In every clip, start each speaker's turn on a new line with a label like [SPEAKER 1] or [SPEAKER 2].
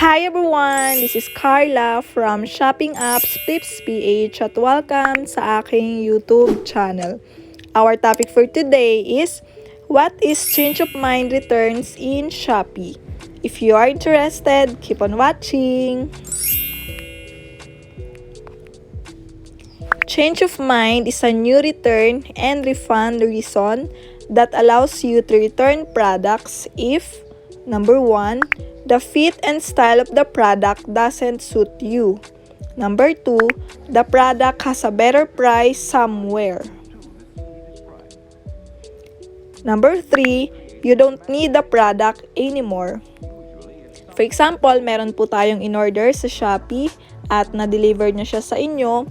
[SPEAKER 1] Hi everyone! This is Carla from Shopping Apps Tips PH at welcome sa aking YouTube channel. Our topic for today is what is change of mind returns in Shopee? If you are interested, keep on watching! Change of mind is a new return and refund reason that allows you to return products if number 1, the fit and style of the product doesn't suit you. Number 2, the product has a better price somewhere. Number 3, you don't need the product anymore. For example, meron po tayong in-order sa Shopee at na-deliver na siya sa inyo.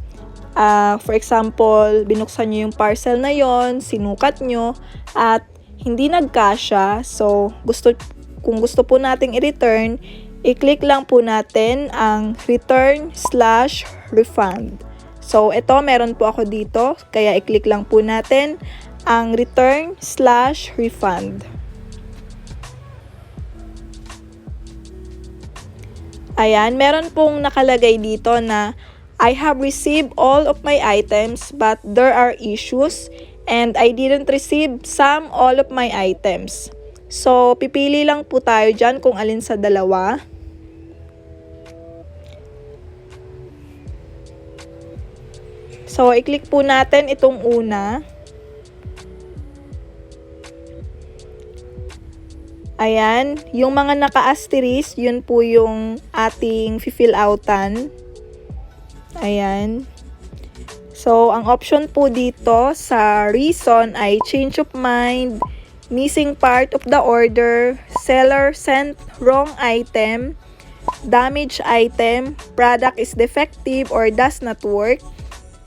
[SPEAKER 1] For example, binuksan nyo yung parcel na yon, sinukat nyo, at hindi nagkasya. So, kung gusto po nating i-return, i-click lang po natin ang return/refund. So, ito, meron po ako dito. Kaya i-click lang po natin ang return/refund. Ayan, meron pong nakalagay dito na I have received all of my items but there are issues and I didn't receive all of my items. So, pipili lang po tayo dyan kung alin sa dalawa. So, i-click po natin itong una. Ayan, yung mga naka-asterisk, yun po yung ating fill outan. Ayan. So, ang option po dito sa reason ay change of mind, missing part of the order, seller sent wrong item, damaged item, product is defective or does not work,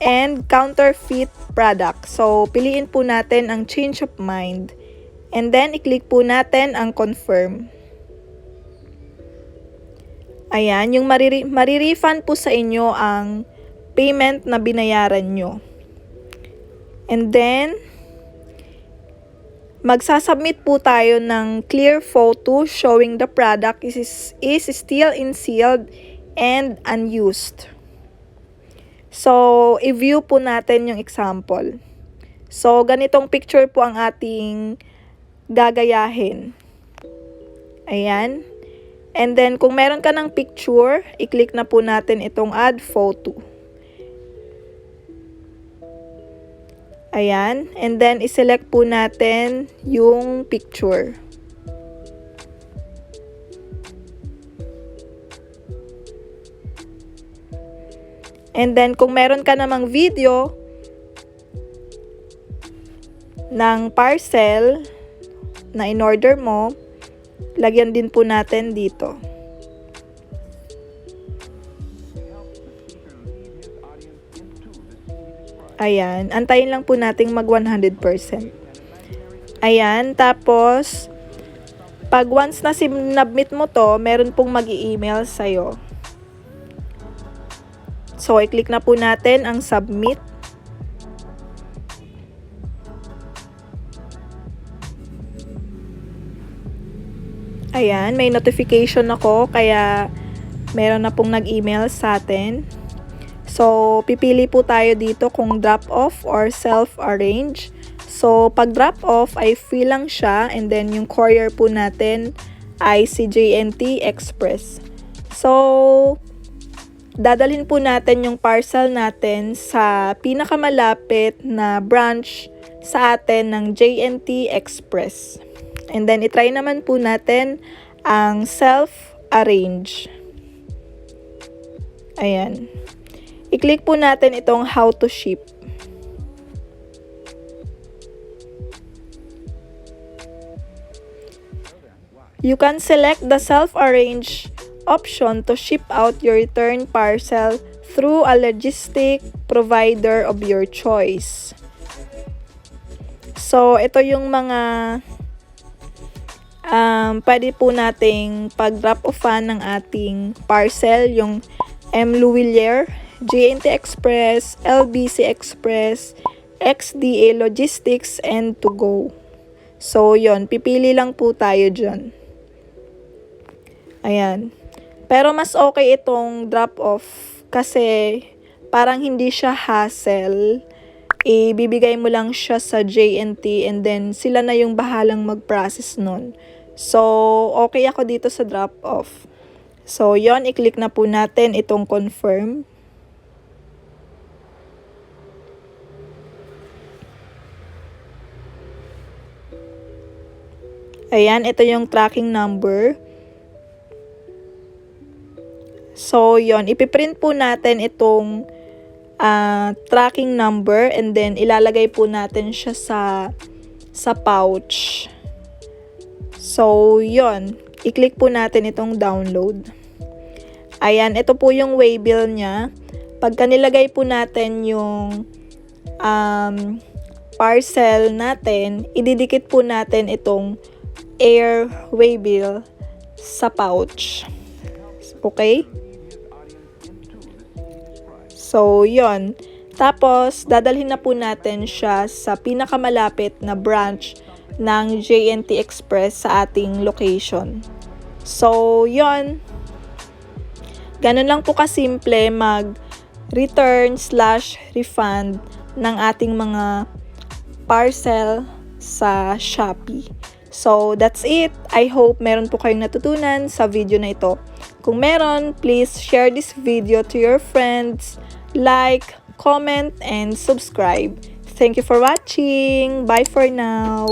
[SPEAKER 1] and counterfeit product. So, piliin po natin ang change of mind. And then, i-click po natin ang confirm. Ayan, yung marirefund po sa inyo ang payment na binayaran nyo. And then, magsasubmit po tayo ng clear photo showing the product is still in sealed and unused. So, i-view po natin yung example. So, ganitong picture po ang ating gagayahin. Ayan. And then, kung meron ka ng picture, i-click na po natin itong add photo. Ayan. And then, i-select po natin yung picture. And then, kung meron ka namang video ng parcel na in-order mo, lagyan din po natin dito. Ayan, antayin lang po nating mag 100%. Ayan, tapos, pag once na sinubmit mo to, meron pong mag-i-email sa'yo. So, i-click na po natin ang submit. Ayan, may notification ako, kaya meron na pong nag-email sa atin. So, pipili po tayo dito kung drop-off or self-arrange. So, pag drop-off ay free lang siya and then yung courier po natin ay si J&T Express. So, dadalhin po natin yung parcel natin sa pinakamalapit na branch sa atin ng J&T Express. And then, itry naman po natin ang self-arrange. Ayan. I-click po natin itong how to ship. You can select the self-arrange option to ship out your return parcel through a logistic provider of your choice. So, ito yung mga pwede po nating pag-drop-offan ng ating parcel, yung M. Louvillier, J&T Express, LBC Express, XDA Logistics, and To Go. So, yon, pipili lang po tayo dyan. Ayan. Pero mas okay itong drop-off kasi parang hindi siya hassle. Ibibigay mo lang siya sa J&T and then sila na yung bahalang mag-process nun. So, okay ako dito sa drop-off. So, yon, i-click na po natin itong confirm. Ayan, ito yung tracking number. So, yon, ipiprint po natin itong tracking number and then ilalagay po natin siya sa pouch. So, yon, i-click po natin itong download. Ayan, ito po yung waybill niya. Pagka nilagay po natin yung parcel natin, ididikit po natin itong air waybill sa pouch. Okay? So, yon. Tapos, dadalhin na po natin siya sa pinakamalapit na branch ng J&T Express sa ating location. So, yon. Ganun lang po kasimple mag-return/refund ng ating mga parcel sa Shopee. So, that's it. I hope meron po kayong natutunan sa video na ito. Kung meron, please share this video to your friends, like, comment, and subscribe. Thank you for watching. Bye for now.